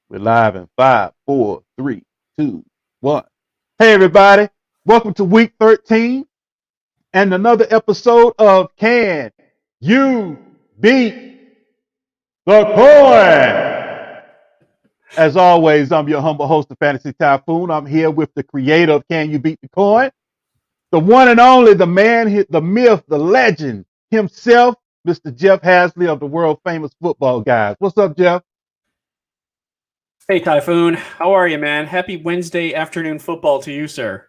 We're live in 5, 4, 3, 2, 1. Hey, everybody. Welcome to week 13 and another episode of Can You Beat the Coin? As always, I'm your humble host, the Fantasy Typhoon. I'm here with the creator of Can You Beat the Coin? The one and only, the man, the myth, the legend himself, Mr. Jeff Haseley of the world famous FootballGuys. What's up, Jeff? Hey, Typhoon. How are you, man? Happy Wednesday afternoon football to you, sir.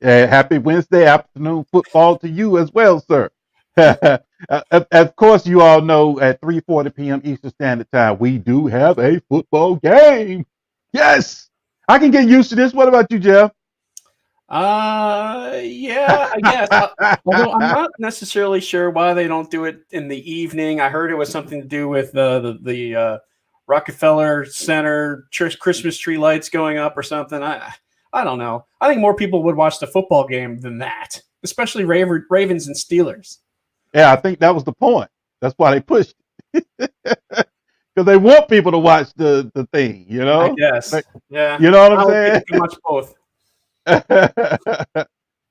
Happy Wednesday afternoon football to you as well, sir. Of course, you all know at 3:40 p.m. Eastern Standard Time, we do have a football game. Yes, I can get used to this. What about you, Jeff? Yeah, I guess. Although I'm not necessarily sure why they don't do it in the evening. I heard it was something to do with the Rockefeller Center Christmas tree lights going up or something. I don't know. I think more people would watch the football game than that, especially Ravens and Steelers. Yeah, I think that was the point. That's why they pushed it. Because they want people to watch the thing, you know? I guess. Yeah. You know what I'm saying? People can watch both.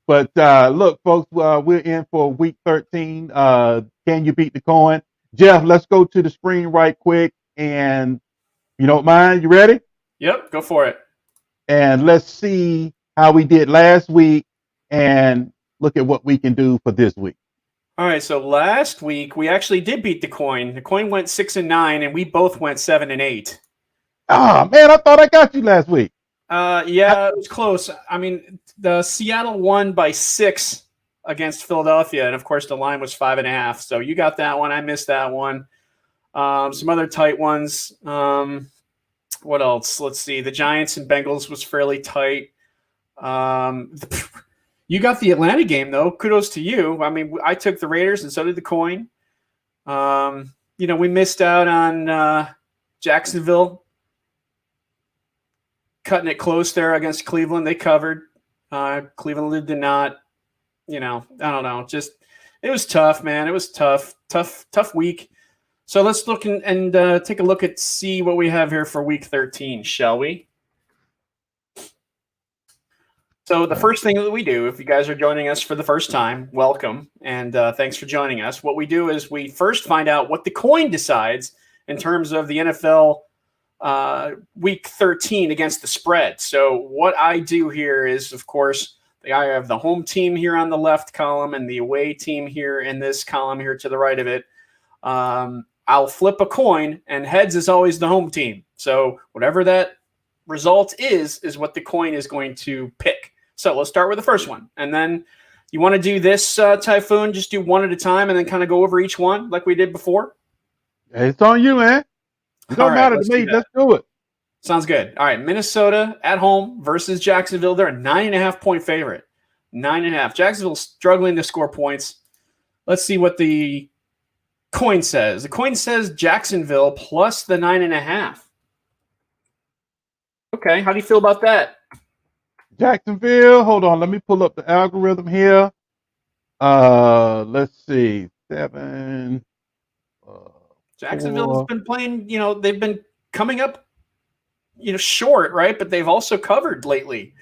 But look, folks, we're in for week 13. Can you beat the coin? Jeff, let's go to the screen right quick. And you don't mind? You ready? Yep, go for it. And let's see how we did last week and look at what we can do for this week. All right, so last week we actually did beat the coin. The coin went 6-9, and we both went 7-8. Oh man, I thought I got you last week. Yeah, it was close. I mean, the Seattle won by 6 against Philadelphia, and of course the line was 5.5. So you got that one. I missed that one. Some other tight ones. What else? Let's see. The Giants and Bengals was fairly tight. You got the Atlanta game, though. Kudos to you. I mean, I took the Raiders, and so did the coin. We missed out on Jacksonville cutting it close there against Cleveland. They covered. Cleveland did not. I don't know. Just it was tough, man. It was tough week. So let's look and take a look at see what we have here for week 13, shall we? So the first thing that we do, if you guys are joining us for the first time, welcome, and thanks for joining us. What we do is we first find out what the coin decides in terms of the NFL week 13 against the spread. So what I do here is, of course, I have the home team here on the left column and the away team here in this column here to the right of it. I'll flip a coin, and heads is always the home team. So whatever that result is what the coin is going to pick. So let's start with the first one. And then you want to do this, Typhoon, just do one at a time and then kind of go over each one like we did before? It's on you, man. It don't matter to me. Let's do it. Sounds good. All right, Minnesota at home versus Jacksonville. They're a 9.5-point favorite. 9.5. Jacksonville's struggling to score points. Let's see what the coin says. The coin says Jacksonville plus the 9.5. Okay, how do you feel about that? Jacksonville. Hold on, let me pull up the algorithm here. Let's see, 7. Jacksonville's been playing. They've been coming up, short, right? But they've also covered lately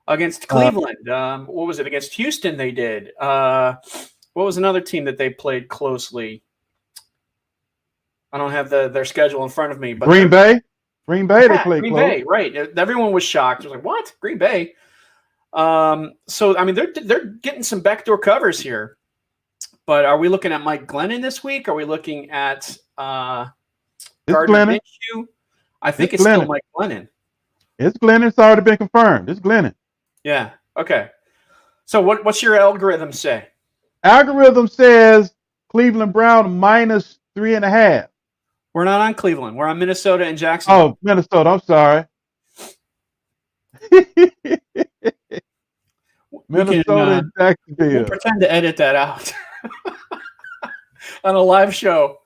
against Cleveland. What was it against Houston? They did. What was another team that they played closely? I don't have their schedule in front of me. But Green Bay. They played Green close. Bay, right? Everyone was shocked. It was like, what? Green Bay? So I mean, they're getting some backdoor covers here. But are we looking at Mike Glennon this week? Are we looking at Gardner Minshew? I think it's still Mike Glennon. It's Glennon. It's already been confirmed. It's Glennon. Yeah. Okay. So what's your algorithm say? Algorithm says Cleveland Brown minus 3.5. We're not on Cleveland. We're on Minnesota and Jacksonville. Oh, Minnesota. I'm sorry. Minnesota and Jacksonville. We'll pretend to edit that out on a live show.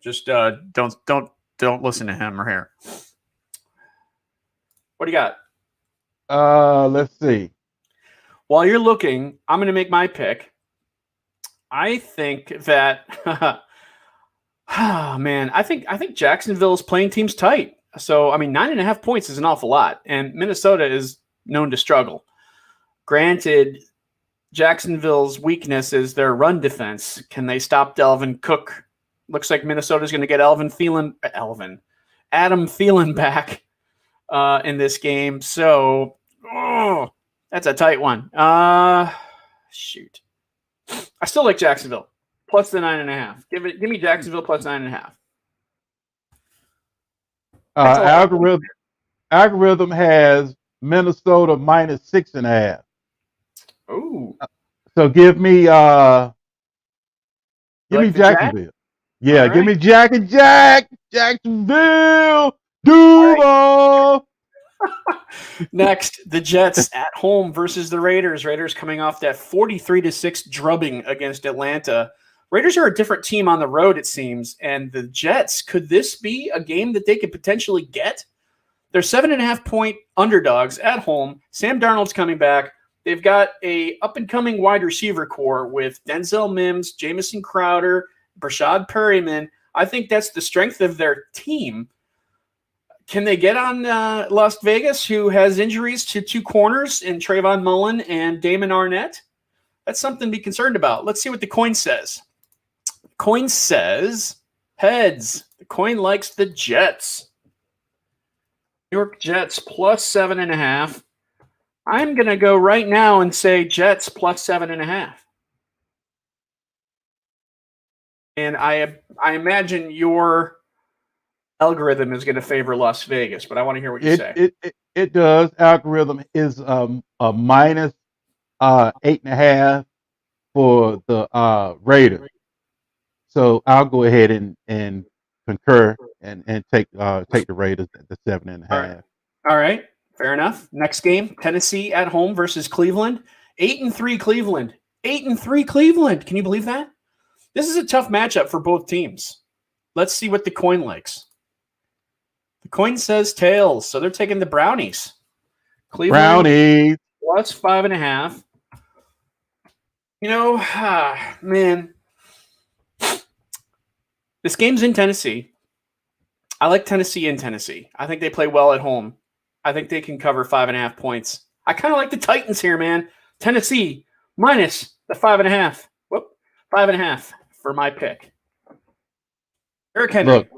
Just don't listen to him or her. What do you got? Let's see. While you're looking, I'm going to make my pick. I think that, I think Jacksonville is playing teams tight. So, I mean, 9.5 points is an awful lot, and Minnesota is known to struggle. Granted, Jacksonville's weakness is their run defense. Can they stop Dalvin Cook? Looks like Minnesota's going to get Adam Thielen back in this game. So, that's a tight one. Shoot. I still like Jacksonville plus the 9.5. Give me Jacksonville plus 9.5. Algorithm has Minnesota minus 6.5. Oh. So give me Like Jacksonville. Jack? Yeah, All give right. me Jacksonville. Duval. Next, the Jets at home versus the Raiders. Raiders coming off that 43-6 drubbing against Atlanta. Raiders are a different team on the road, it seems. And the Jets, could this be a game that they could potentially get? They're 7.5-point underdogs at home. Sam Darnold's coming back. They've got a up-and-coming wide receiver core with Denzel Mims, Jamison Crowder, Brashad Perryman. I think that's the strength of their team. Can they get on Las Vegas, who has injuries to two corners in Trayvon Mullen and Damon Arnett? That's something to be concerned about. Let's see what the coin says. The coin says heads. The coin likes the Jets. New York Jets plus 7.5. I'm going to go right now and say Jets plus 7.5. And I imagine your algorithm is going to favor Las Vegas, but I want to hear what you say. It does. Algorithm is a minus 8.5 for the Raiders. So I'll go ahead and concur and take the Raiders at the 7.5. All right. Fair enough. Next game, Tennessee at home versus Cleveland. 8-3 Cleveland. 8-3 Cleveland. Can you believe that? This is a tough matchup for both teams. Let's see what the coin likes. The coin says tails, so they're taking the Brownies. Cleveland Brownies plus 5.5. You know, man, this game's in Tennessee. I like Tennessee in Tennessee. I think they play well at home. I think they can cover 5.5 points. I kind of like the Titans here, man. Tennessee minus the 5.5. 5.5 for my pick. Derrick Henry. Look,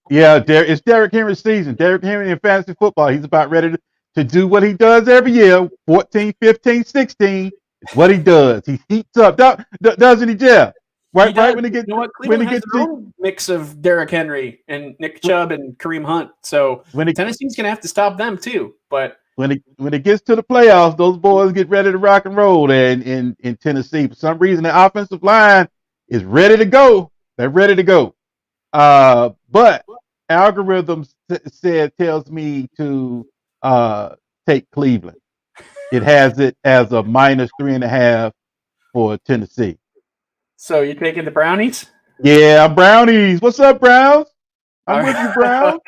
it's Derrick Henry's season. Derrick Henry in fantasy football, he's about ready to do what he does every year. 14, 15, 16 is what he does. He heats up, doesn't he, Jeff? Right when he gets, you know what? Cleveland has their own mix of Derrick Henry and Nick Chubb and Kareem Hunt. So Tennessee's going to have to stop them too. But when it gets to the playoffs, those boys get ready to rock and roll. And in Tennessee, for some reason, the offensive line is ready to go. They're ready to go. But algorithm tells me to take Cleveland. It has it as a minus 3.5 for Tennessee. So you're taking the Brownies? Yeah, Brownies. What's up, Browns? I'm with you, Browns.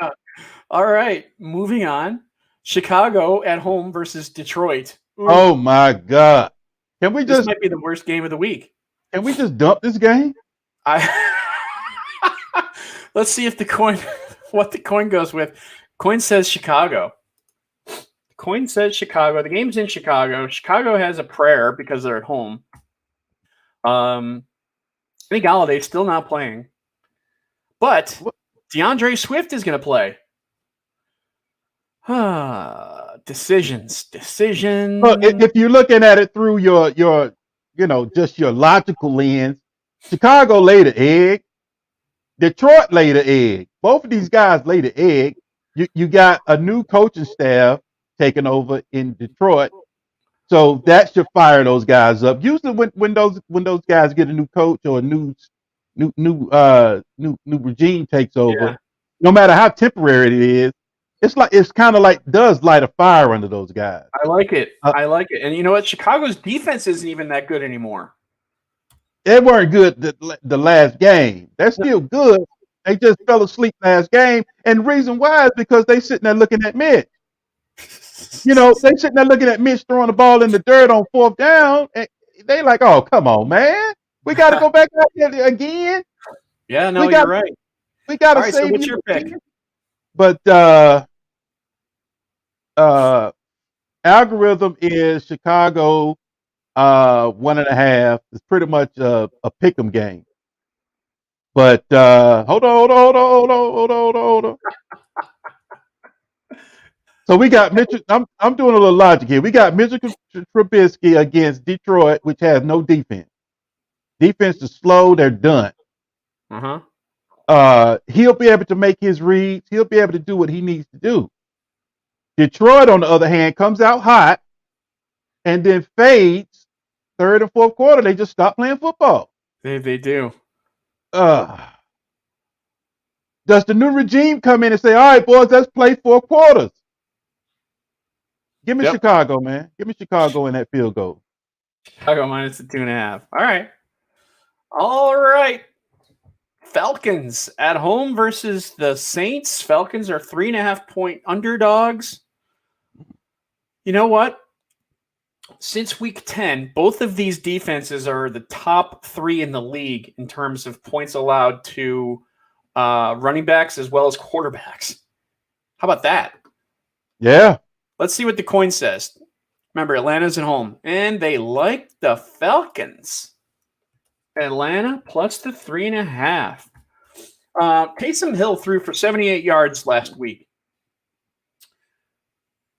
All right, moving on. Chicago at home versus Detroit. Ooh. Oh my God! This might be the worst game of the week. Can we just dump this game? Let's see if what the coin goes with. Coin says Chicago. The coin says Chicago. The game's in Chicago. Chicago has a prayer because they're at home. I think Galladay's still not playing. But DeAndre Swift is going to play. Decisions. Well, if you're looking at it through your just your logical lens, Chicago laid an egg. Detroit laid an egg. Both of these guys laid an egg. You got a new coaching staff taking over in Detroit. So that should fire those guys up. Usually when those guys get a new coach or a new regime takes over, no matter how temporary it is, it's kind of like does light a fire under those guys. I like it. And you know what? Chicago's defense isn't even that good anymore. They weren't good the last game. They're still good. They just fell asleep last game. And the reason why is because they sitting there looking at Mitch. They sitting there looking at Mitch throwing the ball in the dirt on 4th down. And they like, oh, come on, man. We got to go back out there again. Yeah, no, you're right. We got to save. So what's your pick? But algorithm is Chicago 1.5. It's pretty much a pick 'em game. But hold on. So we got Mitchell. I'm doing a little logic here. We got Mitchell Trubisky against Detroit, which has no defense. Defense is slow. They're done. He'll be able to make his reads. He'll be able to do what he needs to do. Detroit, on the other hand, comes out hot and then fades third and fourth quarter. They just stop playing football. They do. Does the new regime come in and say, all right, boys, let's play 4 quarters? Give me Chicago, man. Give me Chicago in that field goal. Chicago minus the 2.5. All right. Falcons at home versus the Saints. Falcons are 3.5-point underdogs. You know what? Since week 10, both of these defenses are the top 3 in the league in terms of points allowed to running backs as well as quarterbacks. How about that? Yeah. Let's see what the coin says. Remember, Atlanta's at home, and they like the Falcons. Atlanta plus the 3.5. Taysom Hill threw for 78 yards last week.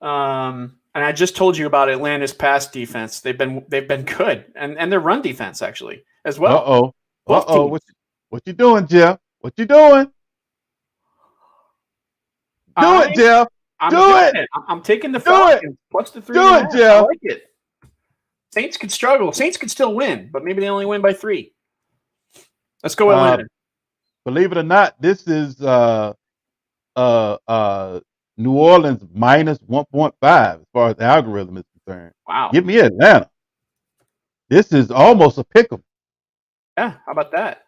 And I just told you about Atlanta's pass defense. They've been good, and their run defense actually as well. What you doing, Jeff? What you doing? Do it, Jeff. Do it. I'm taking the Falcons plus the 3.5. Do it, Jeff. I like it. Saints could struggle. Saints could still win, but maybe they only win by 3. Let's go Atlanta. Believe it or not, this is New Orleans minus 1.5 as far as the algorithm is concerned. Wow. Give me Atlanta. This is almost a pick 'em. Yeah, how about that?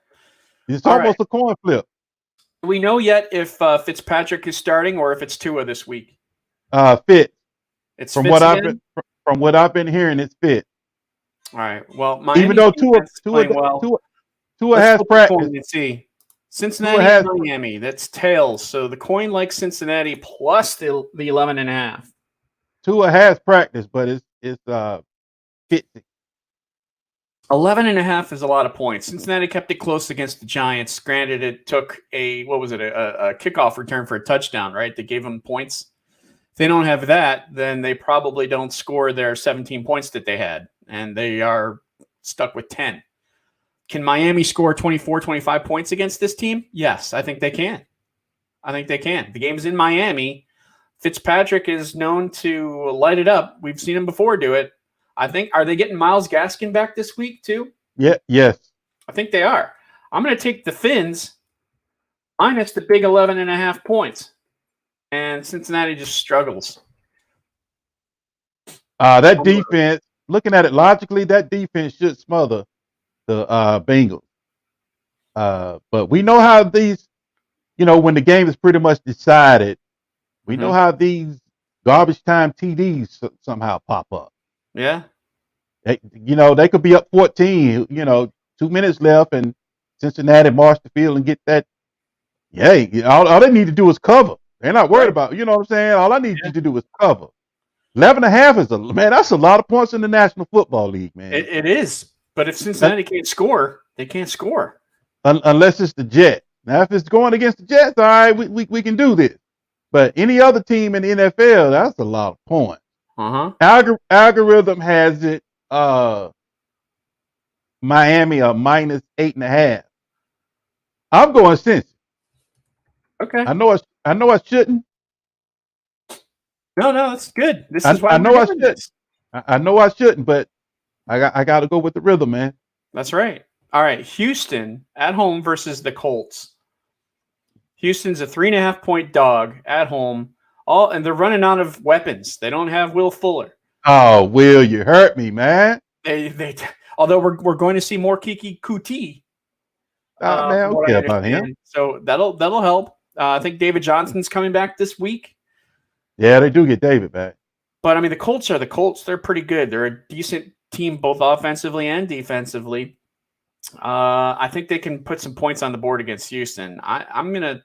It's almost a coin flip. Do we know yet if Fitzpatrick is starting or if it's Tua this week? Fitz. It's from Fitz what I've been hearing, it's Fitz. All right. Well, Miami even though Tua has practice. Let's see. Cincinnati and Miami. That's tails. So the coin likes Cincinnati plus the 11.5. Tua has practice, but it's Fitzy. 11.5 is a lot of points. Cincinnati kept it close against the Giants. Granted, it took a kickoff return for a touchdown, right? They gave them points. If they don't have that, then they probably don't score their 17 points that they had, and they are stuck with 10. Can Miami score 24, 25 points against this team? Yes, I think they can. The game's in Miami. Fitzpatrick is known to light it up. We've seen him before do it. Are they getting Myles Gaskin back this week too? Yeah, yes. I think they are. I'm going to take the Fins minus the big 11.5 points. And Cincinnati just struggles. That defense, looking at it logically, that defense should smother the Bengals. But we know how these, when the game is pretty much decided, we know how these garbage time TDs somehow pop up. Yeah. They could be up 14, 2 minutes left, and Cincinnati march the field and get that. Yeah, all they need to do is cover. They're not worried about, you know what I'm saying? All I need you to do is cover. 11.5 that's a lot of points in the National Football League, man. It is. But if Cincinnati can't score, they can't score. Unless it's the Jets. Now, if it's going against the Jets, all right, we can do this. But any other team in the NFL, that's a lot of points. Algorithm has it Miami a minus 8.5. I'm going Cincy. Okay. I know I shouldn't. No, that's good. This is why I know I shouldn't. I know I shouldn't, but I got to go with the rhythm, man. That's right. All right, Houston at home versus the Colts. Houston's a 3.5-point dog at home. And they're running out of weapons. They don't have Will Fuller. Oh, Will, you hurt me, man. Although we're going to see more Kiki Kuti. Man, I don't care about him. So that'll help. I think David Johnson's coming back this week. Yeah, they do get David back. But the Colts are the Colts. They're pretty good. They're a decent team both offensively and defensively. I think they can put some points on the board against Houston. I'm going to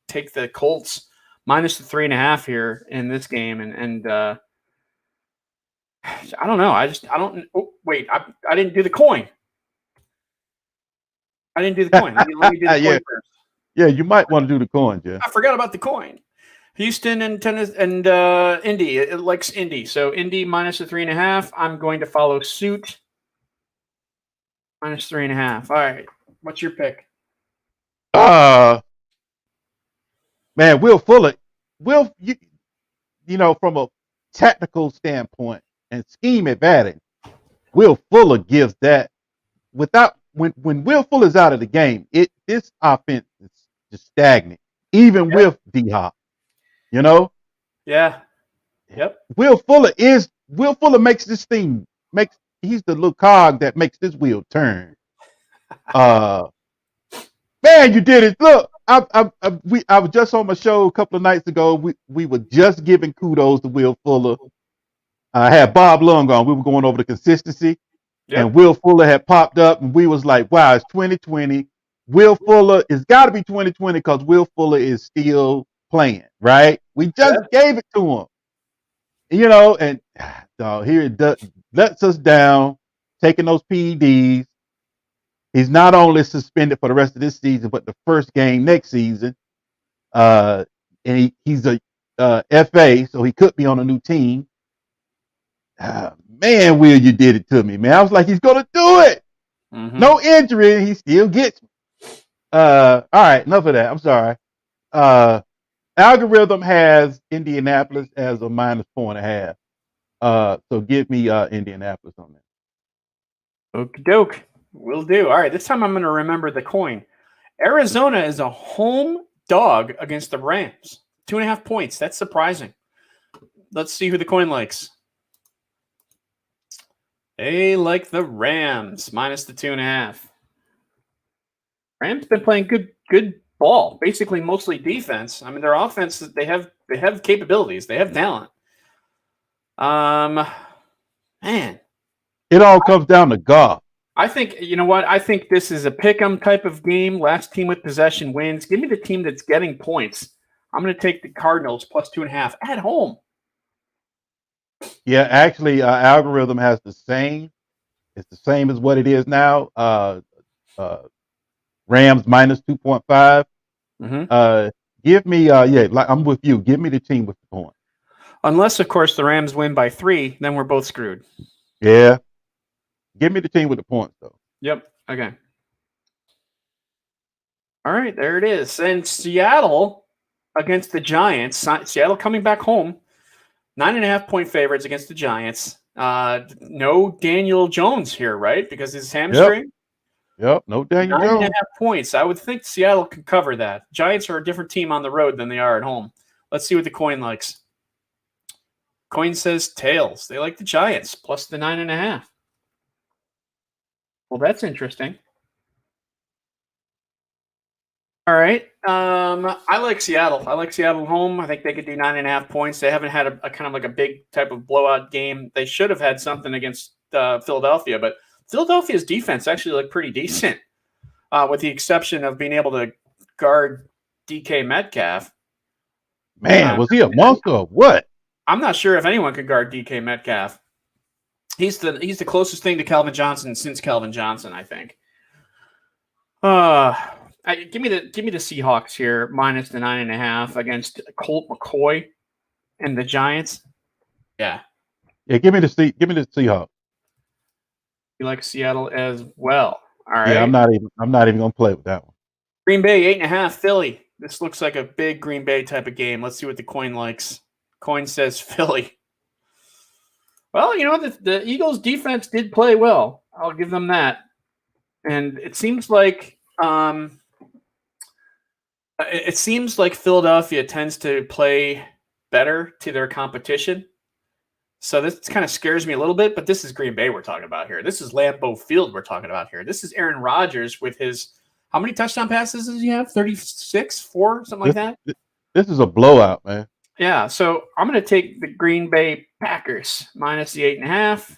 take the Colts minus the 3.5 here in this game, and I don't know. I don't. Oh, wait, I didn't do the coin. I didn't do the coin. Let me do the Yeah, coin first. yeah, you might want to do the coin, Jeff. I forgot about the coin. Houston and Tennessee and Indy. It likes Indy. So Indy minus the 3.5. I'm going to follow suit. Minus 3.5. All right. What's your pick? Man, Will Fuller. Will you know, from a technical standpoint and scheme advantage, Will Fuller gives that. Without when Will Fuller's out of the game, this offense is just stagnant, even with D Hop. You know, Yeah. Yep. Will Fuller makes this thing he's the little cog that makes this wheel turn. Man, you did it. Look, I was just on my show a couple of nights ago. We were just giving kudos to Will Fuller. I had Bob Lung on. We were going over the consistency. Yep. And Will Fuller had popped up, and we was like, wow, it's 2020. Will Fuller, it's got to be 2020 because Will Fuller is still playing, right? We just gave it to him. You know, and here it lets us down, taking those PEDs. He's not only suspended for the rest of this season, but the first game next season. And he's a FA, so he could be on a new team. Man, Will, you did it to me, man. I was like, he's gonna do it. Mm-hmm. No injury, and he still gets me. All right, enough of that. I'm sorry. Algorithm has Indianapolis as a minus 4.5. So give me Indianapolis on that. Okie doke. Will do. All right, this time I'm going to remember the coin. Arizona is a home dog against the Rams. 2.5 points. That's surprising. Let's see who the coin likes. They like the Rams, minus the 2.5. Rams been playing good ball, basically mostly defense. I mean, their offense, they have capabilities, they have talent. Man, it all comes down to golf. I think, you know what? I think this is a pick-em type of game. Last team with possession wins. Give me the team that's getting points. I'm going to take the Cardinals plus 2.5 at home. Yeah, actually, algorithm has the same. It's the same as what it is now. Rams minus 2.5. Mm-hmm. Give me, I'm with you. Give me the team with the point. Unless, of course, the Rams win by 3, then we're both screwed. Yeah. Give me the team with the points, though. Yep. Okay. All right, there it is. And Seattle against the Giants. Seattle coming back home. 9.5-point favorites against the Giants. No Daniel Jones here, right? Because his hamstring. Yep. No Daniel Jones. 9.5 points. I would think Seattle can cover that. Giants are a different team on the road than they are at home. Let's see what the coin likes. Coin says tails. They like the Giants plus the 9.5. Well, that's interesting. All right. I like Seattle. I like Seattle home. I think they could do 9.5 points. They haven't had a kind of like a big type of blowout game. They should have had something against Philadelphia, but Philadelphia's defense actually looked pretty decent, with the exception of being able to guard DK Metcalf. Man, was he a monster or what? I'm not sure if anyone could guard DK Metcalf. He's the closest thing to Calvin Johnson since Calvin Johnson, I think. Give me the Seahawks here, minus the 9.5 against Colt McCoy and the Giants. Yeah. Yeah, give me the Seahawks. You like Seattle as well. All right. Yeah, I'm not even gonna play with that one. Green Bay 8.5, Philly. This looks like a big Green Bay type of game. Let's see what the coin likes. Coin says Philly. Well, you know, the Eagles defense did play well. I'll give them that. And it seems like Philadelphia tends to play better to their competition. So this kind of scares me a little bit, but this is Green Bay we're talking about here. This is Lambeau Field we're talking about here. This is Aaron Rodgers with his – how many touchdown passes does he have? 36, 4, something like that? This is a blowout, man. Yeah, so I'm going to take the Green Bay Packers minus the 8.5.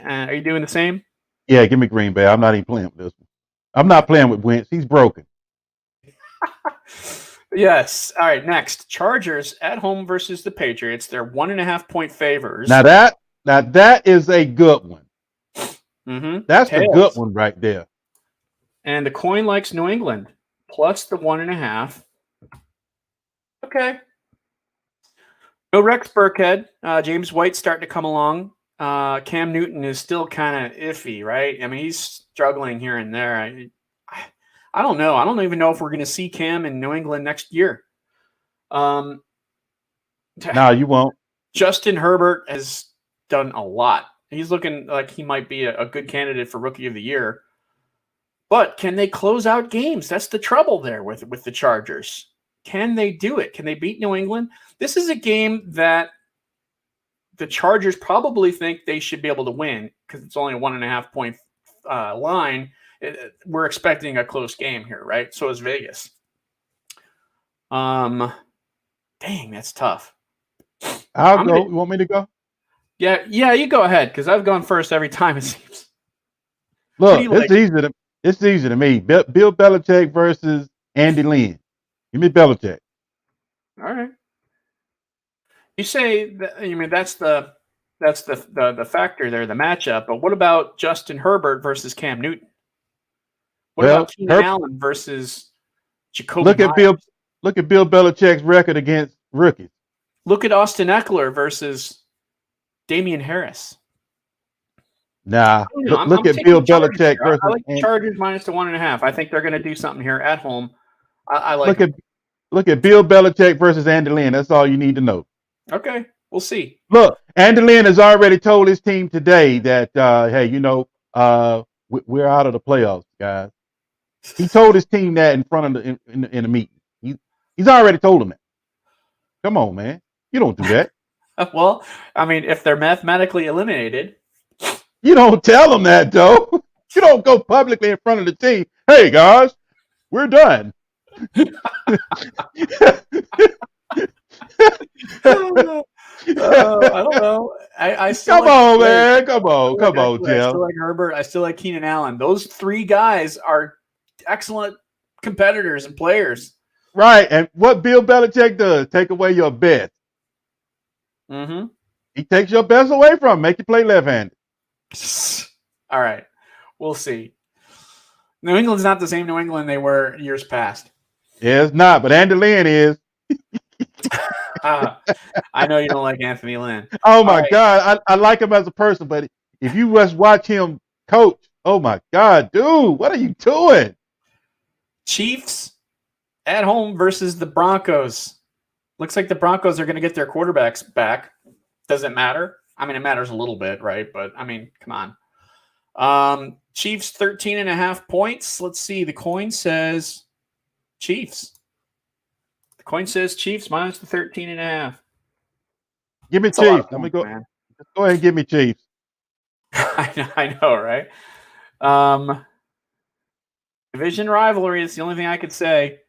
Are you doing the same? Yeah, give me Green Bay. I'm not even playing with this one. I'm not playing with Wentz. He's broken. Yes. All right. Next, Chargers at home versus the Patriots. They're 1.5-point favors. Now that is a good one. That's the good Tails. one right there. And the coin likes New England plus the 1.5. Okay. No Rex Burkhead. James White's starting to come along. Cam Newton is still kind of iffy, right? I mean, he's struggling here and there. I don't know. I don't even know if we're going to see Cam in New England next year. No, you won't. Justin Herbert has done a lot. He's looking like he might be a good candidate for Rookie of the Year. But can they close out games? That's the trouble there with the Chargers. Can they do it? Can they beat New England? This is a game that the Chargers probably think they should be able to win because it's only a 1.5-point line. We're expecting a close game here, right? So is Vegas. Dang, that's tough. I'll go. You want me to go? Yeah, you go ahead because I've gone first every time it seems. Look, it's easy to me. Bill Belichick versus Andy Lynn. Give me Belichick. All right. You say that, you mean that's the factor there, the matchup. But what about Justin Herbert versus Cam Newton? What about Keenan Allen versus Jacoby Myers? Look at Bill Belichick's record against rookies. Look at Austin Eckler versus Damian Harris. Nah, look at Bill Belichick versus. I like the Chargers minus the 1.5. I think they're going to do something here at home. I like. Look at Bill Belichick versus Andy Lynn. That's all you need to know. Okay, we'll see. Look, Andy Lynn has already told his team today that, hey, we're out of the playoffs, guys. He told his team that in front of in a meeting. He's already told them that. Come on, man. You don't do that. Well, I mean, if they're mathematically eliminated. You don't tell them that, though. You don't go publicly in front of the team. Hey, guys, we're done. I don't know. I still come on, man. Come on, Jeff. I still like Herbert. I still like Keenan Allen. Those three guys are excellent competitors and players. Right, and what Bill Belichick does, take away your best. Mm-hmm. He takes your best away from him, make you play left-handed. All right, we'll see. New England's not the same New England they were years past. Yeah, it's not, but Andy Lynn is. I know you don't like Anthony Lynn. Oh, my God. I like him as a person, but if you just watch him coach, oh, my God, dude, what are you doing? Chiefs at home versus the Broncos. Looks like the Broncos are going to get their quarterbacks back. Does it matter? I mean, it matters a little bit, right? But, I mean, come on. Chiefs 13.5 points. Let's see. The coin says Chiefs. The coin says Chiefs minus the 13.5. Give me Chiefs. Let me go. Man. Go ahead and give me Chiefs. I know, right? Division rivalry is the only thing I could say.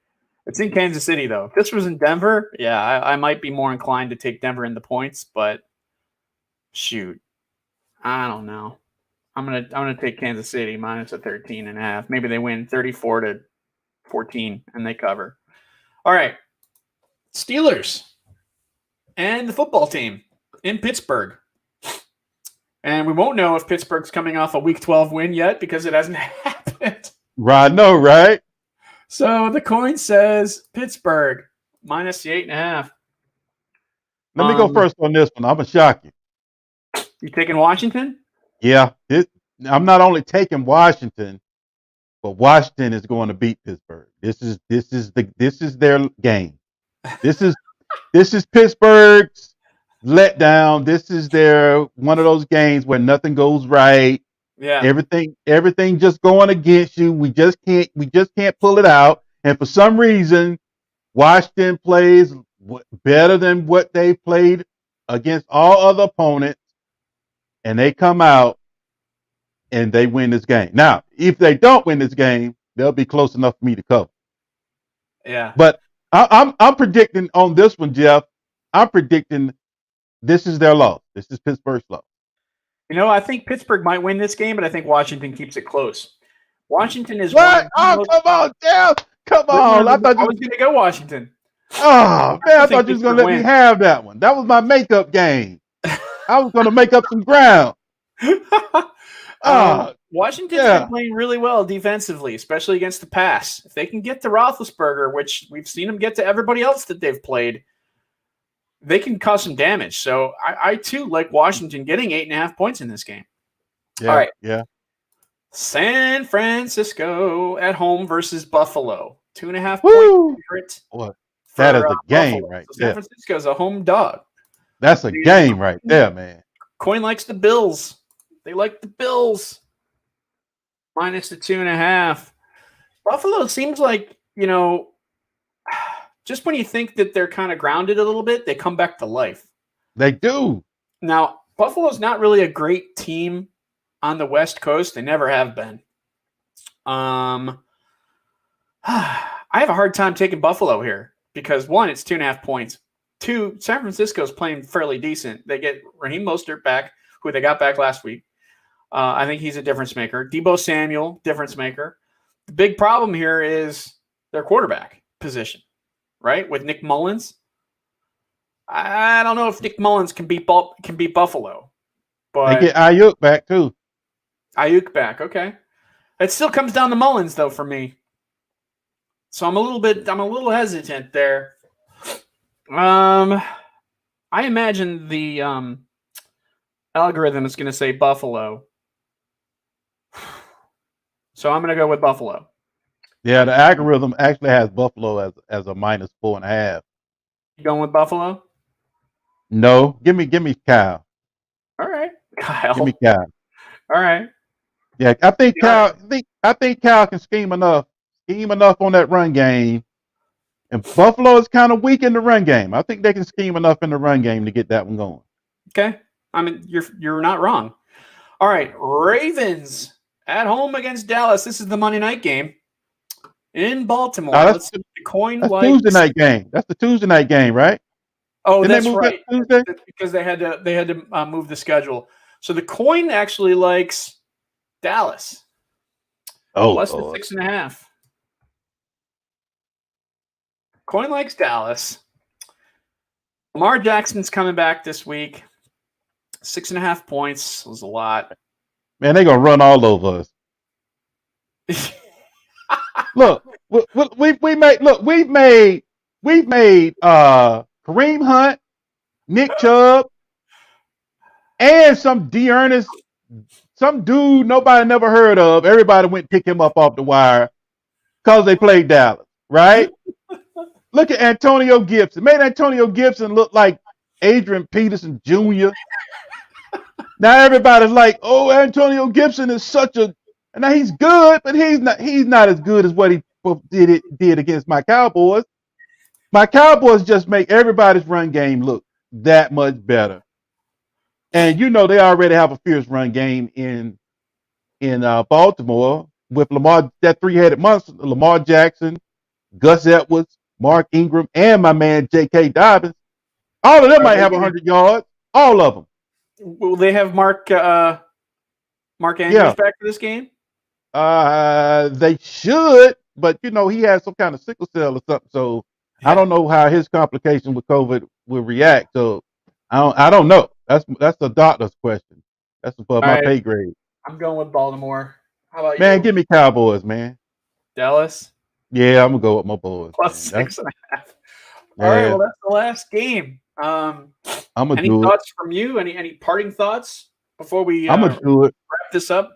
It's in Kansas City, though. If this was in Denver, yeah, I might be more inclined to take Denver in the points, but shoot, I don't know. I'm gonna take Kansas City minus a 13.5. Maybe they win 34-14 and they cover. All right, Steelers and the football team in Pittsburgh. And we won't know if Pittsburgh's coming off a Week 12 win yet because it hasn't happened. Right, no, right? So the coin says Pittsburgh minus the 8.5. Let me go first on this one. I'm going to shock you. You taking Washington? Yeah. I'm not only taking Washington, but Washington is going to beat Pittsburgh. This is their game. This is Pittsburgh's letdown. This is one of those games where nothing goes right. Yeah. Everything just going against you. We just can't pull it out. And for some reason, Washington plays better than what they played against all other opponents, and they come out and they win this game. Now, if they don't win this game, they'll be close enough for me to cover. Yeah. But I'm predicting on this one, Jeff. I'm predicting this is their loss. This is Pittsburgh's loss. You know, I think Pittsburgh might win this game, but I think Washington keeps it close. Washington is what? Oh, come on, Jeff. Come on. I thought I you. was going to go Washington. Oh man, I think thought you was this gonna would let me win. have that one. That was my makeup game. I was gonna make up some ground. Washington's been Yeah. playing really well defensively, especially against the pass. If they can get to Roethlisberger, which we've seen them get to everybody else that they've played, they can cause some damage. So I too like Washington getting 8.5 points in this game. Yeah. All right. Yeah. San Francisco at home versus Buffalo. 2.5 point Woo! favorite Boy, that is a game Buffalo. right So San there. Francisco's a home dog. That's a game right there, man. Coin likes the Bills. They like the Bills. Minus the 2.5. Buffalo seems like, just when you think that they're kind of grounded a little bit, they come back to life. They do. Now, Buffalo's not really a great team on the West Coast. They never have been. I have a hard time taking Buffalo here because, one, it's 2.5 points. Two, San Francisco's playing fairly decent. They get Raheem Mostert back, who they got back last week. I think he's a difference maker. Deebo Samuel, difference maker. The big problem here is their quarterback position, right? With Nick Mullins. I don't know if Nick Mullins can beat Buffalo, but They get Ayuk back too. Ayuk back, okay. It still comes down to Mullins though for me. So I'm a little hesitant there. I imagine the algorithm is going to say Buffalo. So I'm going to go with Buffalo. Yeah, the algorithm actually has Buffalo as a minus 4.5. You going with Buffalo? No, give me Kyle. All right, Kyle. Give me Kyle. All right. Yeah, I think Kyle can scheme enough on that run game. And Buffalo is kind of weak in the run game. I think they can scheme enough in the run game to get that one going. Okay. I mean, you're not wrong. All right, Ravens at home against Dallas. This is the Monday night game in Baltimore. Let's see the coin. That's Tuesday night game. That's the Tuesday night game, right? Oh, Didn't that's right. Tuesday? That's because they had to move the schedule. So the coin actually likes Dallas. Oh, plus Lord. the 6.5. Coin likes Dallas. Lamar Jackson's coming back this week. 6.5 points was a lot. Man, they're gonna run all over us. Look, we've made Kareem Hunt, Nick Chubb, and some some dude nobody never heard of. Everybody went to pick him up off the wire because they played Dallas, right? Look at Antonio Gibson. Made Antonio Gibson look like Adrian Peterson Jr. Now everybody's like, "Oh, Antonio Gibson is now he's good, but he's not as good as what he did against my Cowboys. My Cowboys just make everybody's run game look that much better, and they already have a fierce run game in Baltimore with Lamar, that three-headed monster, Lamar Jackson, Gus Edwards, Mark Ingram, and my man J.K. Dobbins. All of them might have 100 yards. All of them. Will they have Mark Andrews back for this game? They should, but he has some kind of sickle cell or something. So I don't know how his complication with COVID will react. So I don't know. That's a doctor's question. That's above my pay grade. I'm going with Baltimore. How about you? Man, give me Cowboys, man. Dallas? Yeah, I'm gonna go with my boys. Plus 6.5. Yeah. All right, well, that's the last game. I'm gonna any do thoughts from you? Any parting thoughts before we I'm gonna do it. wrap this up?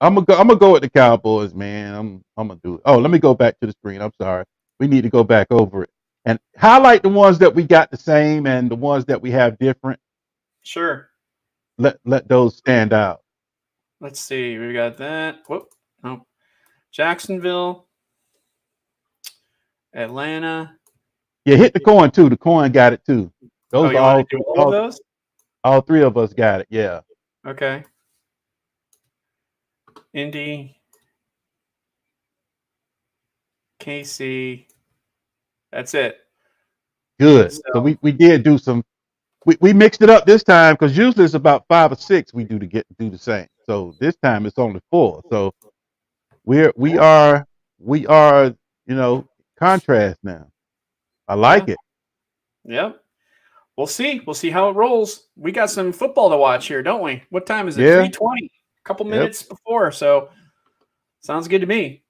I'm gonna go with the Cowboys, man. I'm gonna do it. Oh, let me go back to the screen. I'm sorry. We need to go back over it and highlight the ones that we got the same and the ones that we have different. Sure. Let those stand out. Let's see. We got that. Whoop. Nope. Jacksonville. Atlanta. Yeah, hit the coin too. The coin got it too. Those are all of those? All three of us got it. Yeah. Okay. Indy. KC. That's it. Good. So we did do some. We mixed it up this time because usually it's about 5 or 6 we do the same. So this time it's only 4. So we are contrast now. I like it. Yep. We'll see. We'll see how it rolls. We got some football to watch here, don't we? What time is it? Yeah. 3:20. A couple Yep. minutes before. So sounds good to me.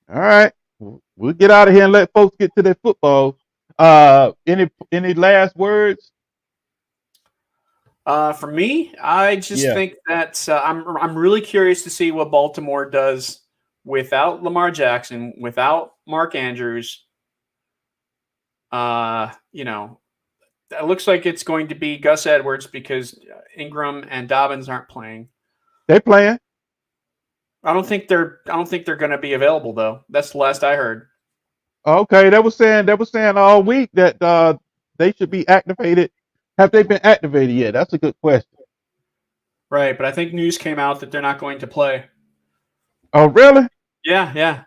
All right. We'll get out of here and let folks get to their football. Any last words? For me, I just think that I'm really curious to see what Baltimore does without Lamar Jackson, without Mark Andrews. It looks like it's going to be Gus Edwards because Ingram and Dobbins aren't playing. They playing. I don't think they're going to be available though. That's the last I heard. Okay, they were saying all week that they should be activated. Have they been activated yet? That's a good question. Right, but I think news came out that they're not going to play. Oh, really? Yeah.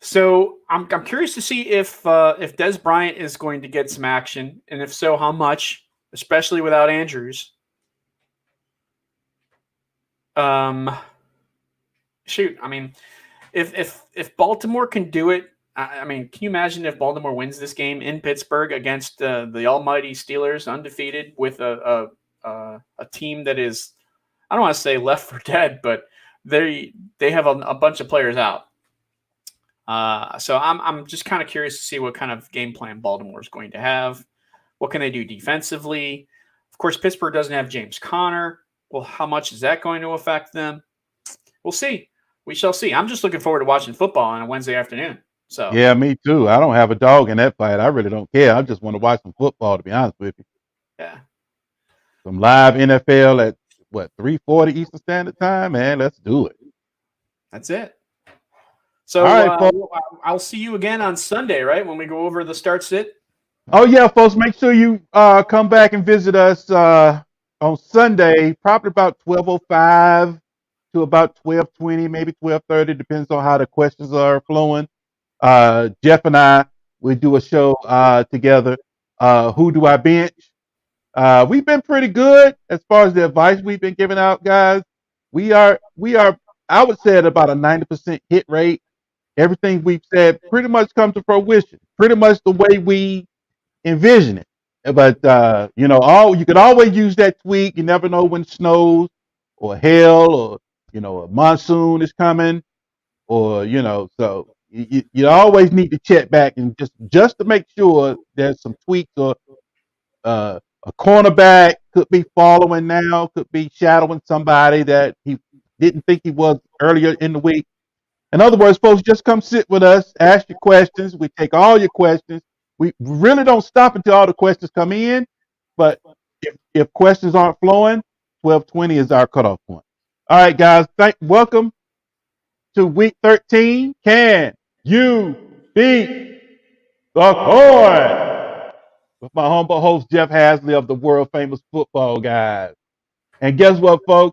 So I'm curious to see if Dez Bryant is going to get some action, and if so, how much, especially without Andrews. Shoot, I mean, if Baltimore can do it, I mean, can you imagine if Baltimore wins this game in Pittsburgh against the almighty Steelers, undefeated, with a team that is, I don't want to say left for dead, but they have a bunch of players out. So I'm just kind of curious to see what kind of game plan Baltimore is going to have. What can they do defensively? Of course, Pittsburgh doesn't have James Conner. Well, how much is that going to affect them? We'll see. We shall see. I'm just looking forward to watching football on a Wednesday afternoon. So yeah, me too. I don't have a dog in that fight. I really don't care. I just want to watch some football, to be honest with you. Yeah. Some live NFL at 3:40 Eastern Standard Time, man. Let's do it. That's it. So I'll see you again on Sunday, right? When we go over the start sit. Oh yeah, folks. Make sure you come back and visit us on Sunday, probably about 12:05 to about 12:20, maybe 12:30, depends on how the questions are flowing. Jeff and I, we do a show together. Who do I bench? We've been pretty good as far as the advice we've been giving out, guys. We are, I would say, at about a 90% hit rate. Everything we've said pretty much comes to fruition, pretty much the way we envision it. But you could always use that tweak. You never know when snows or hail or a monsoon is coming, or so you always need to check back and just to make sure there's some tweaks, or a cornerback could be following now, could be shadowing somebody that he didn't think he was earlier in the week. In other words, folks, just come sit with us, ask your questions. We take all your questions. We really don't stop until all the questions come in. But if questions aren't flowing, 12:20 is our cutoff point. All right, guys. Welcome to week 13. Can you beat the coin? With my humble host, Jeff Haseley of the world famous Football Guys. And guess what, folks?